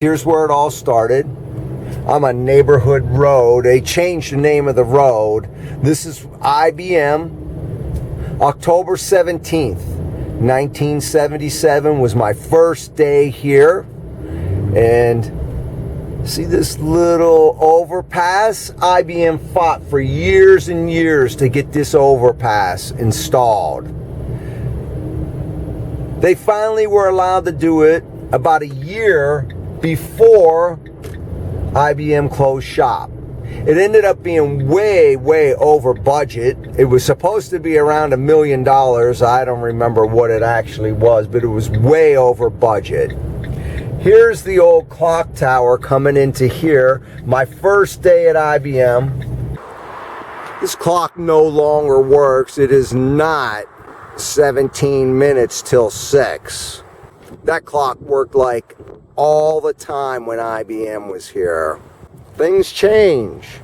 Here's where it all started. I'm on Neighborhood Road. They changed the name of the road. This is IBM. October 17th, 1977 was my first day here. And see this little overpass? IBM fought for years and years to get this overpass installed. They finally were allowed to do it about a year before IBM closed shop. It ended up being way over budget. It was supposed to be around $1 million. I don't remember what it actually was, but it was way over budget. Here's the old clock tower coming into here. My first day at IBM. This clock no longer works. It is not 17 minutes till 6. That clock worked like all the time when IBM was here. Things change.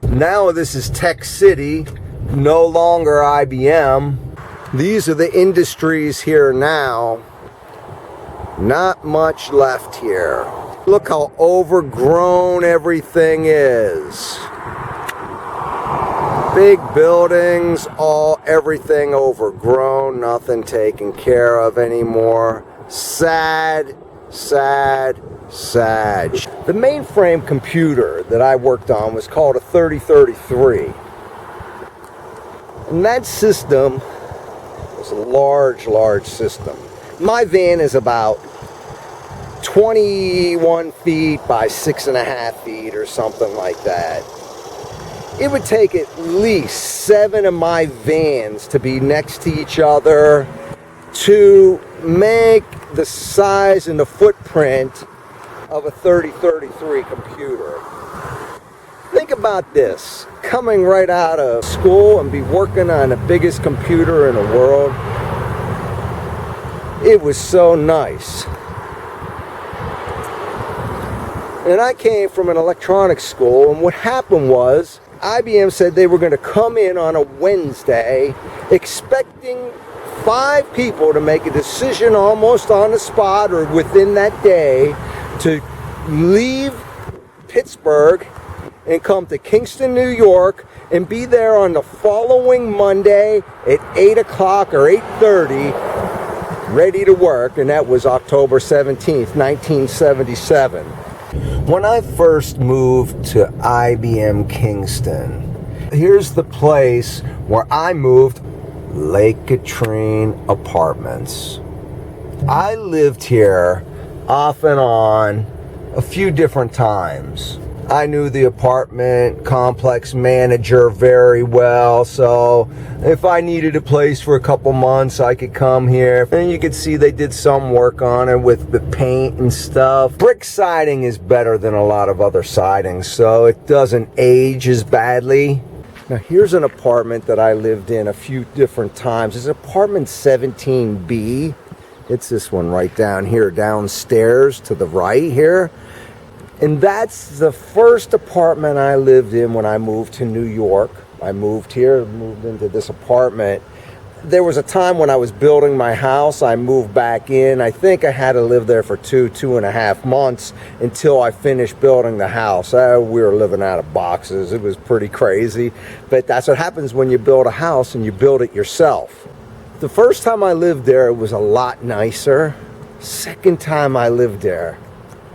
Now this is Tech City, no longer IBM. These are the industries here now. Not much left here. Look how overgrown everything is. Big buildings, everything overgrown, nothing taken care of anymore. Sad. The mainframe computer that I worked on was called a 3033. And that system was a large system. My van is about 21 feet by 6.5 feet or something like that. It would take at least 7 of my vans to be next to each other to make the size and the footprint of a 3033 computer. Think about this, coming right out of school and be working on the biggest computer in the world. It was so nice. And I came from an electronics school, and what happened was IBM said they were going to come in on a Wednesday expecting 5 people to make a decision almost on the spot or within that day to leave Pittsburgh and come to Kingston, New York and be there on the following Monday at 8 o'clock or 8:30 ready to work. And that was October 17th, 1977. When I first moved to IBM Kingston, here's the place where I moved. Lake Catrin Apartments. I lived here off and on a few different times. I knew the apartment complex manager very well, so if I needed a place for a couple months, I could come here. And you could see they did some work on it with the paint and stuff. Brick siding is better than a lot of other sidings, so it doesn't age as badly. Now here's an apartment that I lived in a few different times. It's apartment 17B. It's this one right down here, downstairs to the right here. And that's the first apartment I lived in when I moved to New York. I moved here, moved into this apartment. There was a time when I was building my house. I moved back in. I think I had to live there for 2.5 months until I finished building the house. We were living out of boxes. It was pretty crazy. But that's what happens when you build a house and you build it yourself. The first time I lived there, it was a lot nicer. Second time I lived there,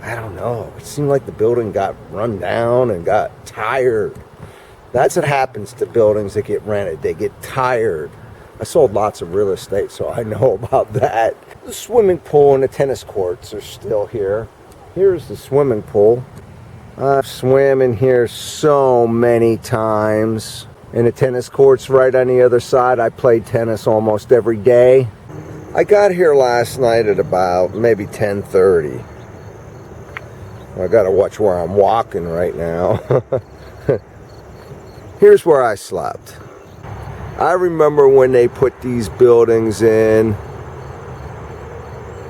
I don't know. It seemed like the building got run down and got tired. That's what happens to buildings that get rented. They get tired. I sold lots of real estate, so I know about that. The swimming pool and the tennis courts are still here. Here's the swimming pool. I've swam in here so many times. And the tennis court's right on the other side. I played tennis almost every day. I got here last night at about maybe 10:30. I gotta watch where I'm walking right now. Here's where I slept. I remember when they put these buildings in,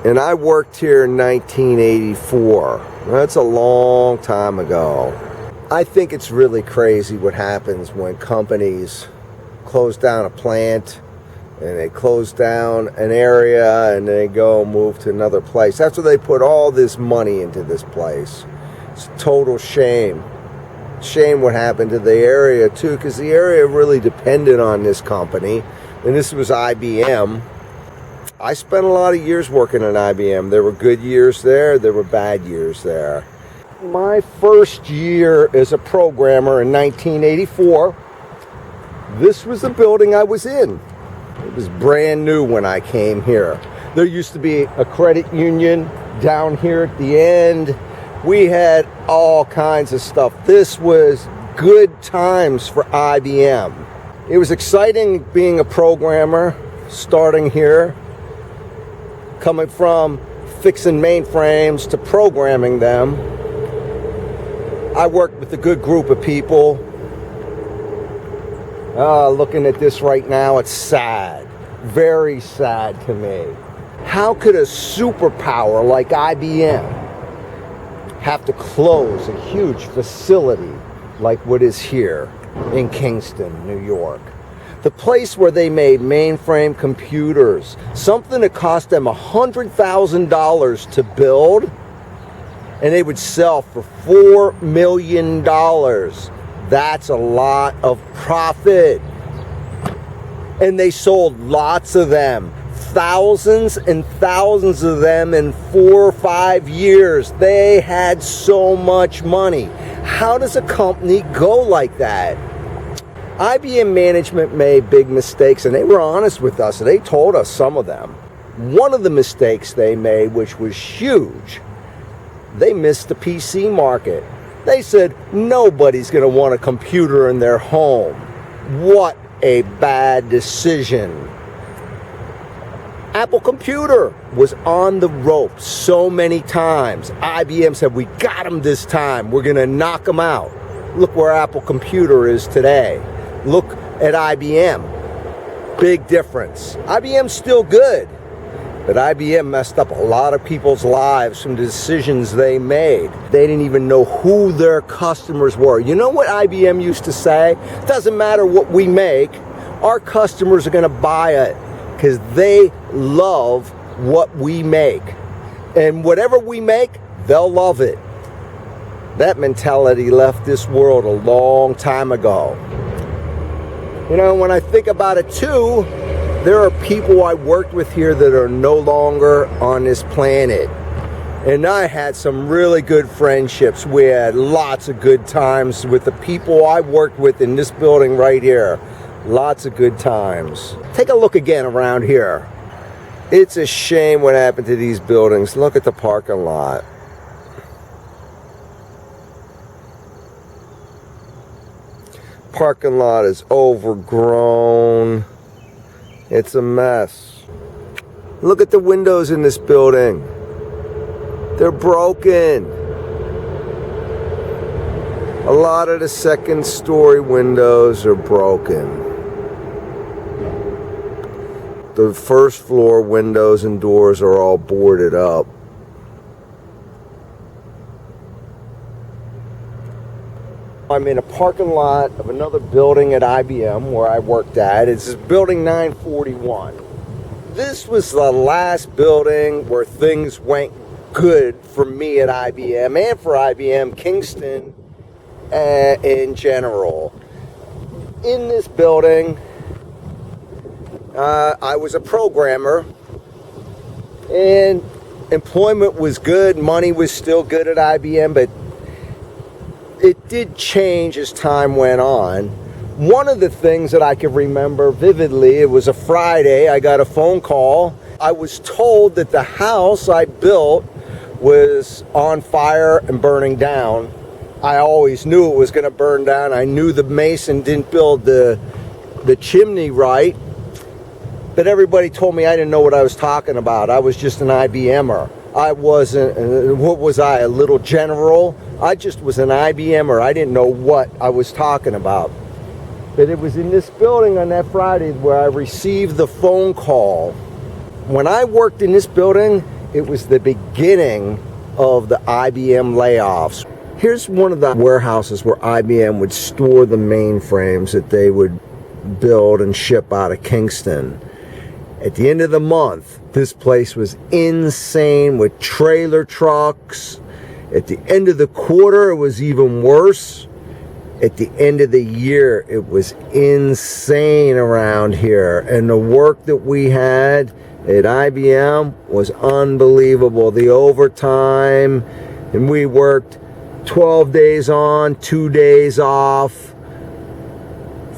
and I worked here in 1984. That's a long time ago. I think it's really crazy what happens when companies close down a plant and they close down an area and they go move to another place. That's where they put all this money into this place. It's a total shame. Shame what happened to the area too, because the area really depended on this company, and this was IBM. I spent a lot of years working at IBM. There were good years there, there were bad years there. My first year as a programmer in 1984, this was the building I was in. It was brand new when I came here. There used to be a credit union down here at the end. We had all kinds of stuff. This was good times for IBM. It was exciting being a programmer, starting here, coming from fixing mainframes to programming them. I worked with a good group of people. Looking at this right now, it's sad. Very sad to me. How could a superpower like IBM have to close a huge facility like what is here in Kingston, New York? The place where they made mainframe computers, something that cost them $100,000 to build, and they would sell for $4 million. That's a lot of profit. And they sold lots of them. Thousands and thousands of them in 4 or 5 years. They had so much money. How does a company go like that? IBM management made big mistakes, and they were honest with us, and they told us some of them. One of the mistakes they made, which was huge, they missed the PC market. They said nobody's going to want a computer in their home. What a bad decision. Apple Computer was on the ropes so many times. IBM said, we got them this time. We're going to knock them out. Look where Apple Computer is today. Look at IBM. Big difference. IBM's still good, but IBM messed up a lot of people's lives from the decisions they made. They didn't even know who their customers were. You know what IBM used to say? Doesn't matter what we make, our customers are going to buy it because they love what we make. And whatever we make, they'll love it. That mentality left this world a long time ago. You know, when I think about it too, there are people I worked with here that are no longer on this planet. And I had some really good friendships. We had lots of good times with the people I worked with in this building right here. Lots of good times. Take a look again around here. It's a shame what happened to these buildings. Look at the parking lot. Parking lot is overgrown. It's a mess. Look at the windows in this building. They're broken. A lot of the second story windows are broken. The first floor windows and doors are all boarded up. I'm in a parking lot of another building at IBM where I worked at. It's building 941. This was the last building where things went good for me at IBM and for IBM Kingston in general. In this building, I was a programmer, and employment was good, money was still good at IBM, but it did change as time went on. One of the things that I can remember vividly, it was a Friday, I got a phone call. I was told that the house I built was on fire and burning down. I always knew it was going to burn down. I knew the mason didn't build the chimney right, but everybody told me I didn't know what I was talking about. I was just an IBMer. I wasn't, what was I, a little general? I just was an IBMer. I didn't know what I was talking about. But it was in this building on that Friday where I received the phone call. When I worked in this building, it was the beginning of the IBM layoffs. Here's one of the warehouses where IBM would store the mainframes that they would build and ship out of Kingston. At the end of the month, this place was insane with trailer trucks. At the end of the quarter, it was even worse. At the end of the year, it was insane around here. And the work that we had at IBM was unbelievable. The overtime, and we worked 12 days on, 2 days off.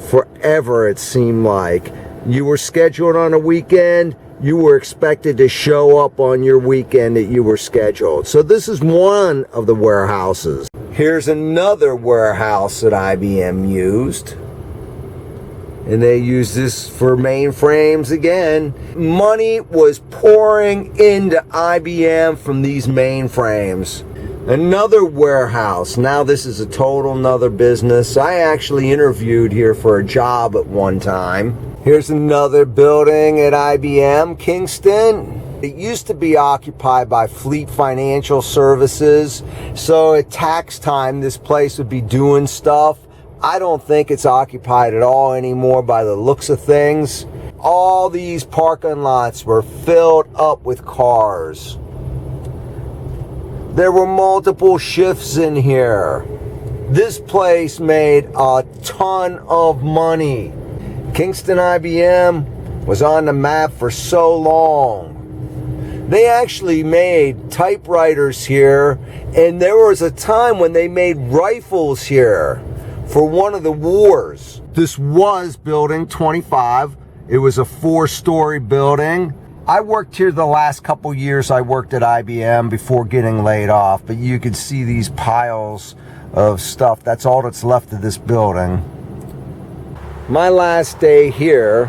Forever, it seemed like. You were scheduled on a weekend, you were expected to show up on your weekend that you were scheduled. So this is one of the warehouses. Here's another warehouse that IBM used. And they used this for mainframes again. Money was pouring into IBM from these mainframes. Another warehouse. Now this is a total nother business. I actually interviewed here for a job at one time. Here's another building at IBM Kingston. It used to be occupied by Fleet Financial Services. So at tax time, this place would be doing stuff. I don't think it's occupied at all anymore by the looks of things. All these parking lots were filled up with cars. There were multiple shifts in here. This place made a ton of money. Kingston IBM was on the map for so long. They actually made typewriters here, and there was a time when they made rifles here for one of the wars. This was building 25. It was a 4-story building. I worked here the last couple years. I worked at IBM before getting laid off, but you could see these piles of stuff. That's all that's left of this building. My last day here,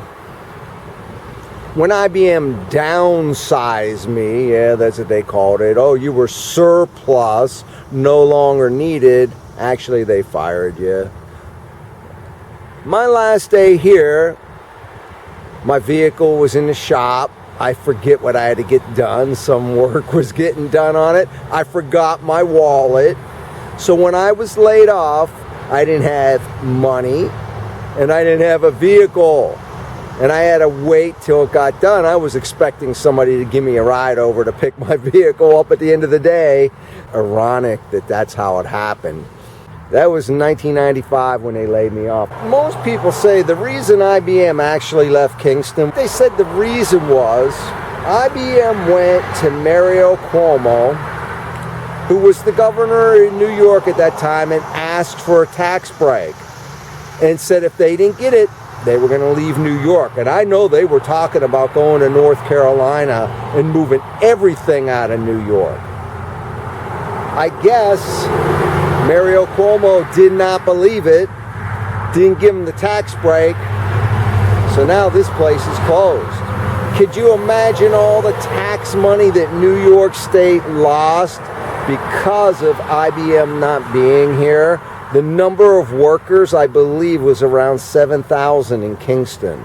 when IBM downsized me, yeah, that's what they called it. Oh, you were surplus, no longer needed. Actually, they fired you. My last day here, my vehicle was in the shop. I forget what I had to get done. Some work was getting done on it. I forgot my wallet. So when I was laid off, I didn't have money and I didn't have a vehicle. And I had to wait till it got done. I was expecting somebody to give me a ride over to pick my vehicle up at the end of the day. Ironic that that's how it happened. That was in 1995 when they laid me off. Most people say the reason IBM actually left Kingston, they said the reason was IBM went to Mario Cuomo, who was the governor in New York at that time, and asked for a tax break and said if they didn't get it, they were going to leave New York. And I know they were talking about going to North Carolina and moving everything out of New York. I guess Mario Cuomo did not believe it, didn't give him the tax break, so now this place is closed. Could you imagine all the tax money that New York State lost because of IBM not being here? The number of workers, I believe, was around 7,000 in Kingston.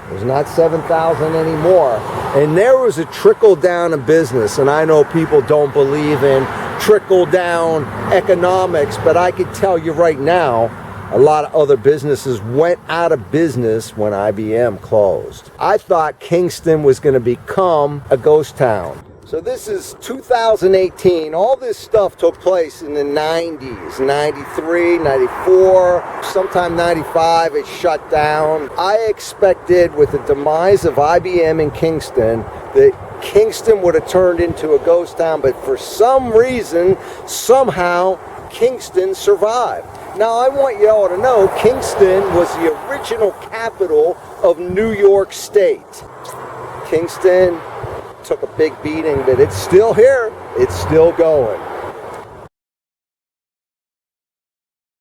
It was not 7,000 anymore. And there was a trickle down of business, and I know people don't believe in trickle down economics, but I could tell you right now, a lot of other businesses went out of business when IBM closed. I thought Kingston was going to become a ghost town. So this is 2018. All this stuff took place in the 90s, 93, 94, sometime 95, it shut down. I expected with the demise of IBM in Kingston that Kingston would have turned into a ghost town, but for some reason, somehow, Kingston survived. Now, I want you all to know, Kingston was the original capital of New York State. Kingston took a big beating, but it's still here. It's still going.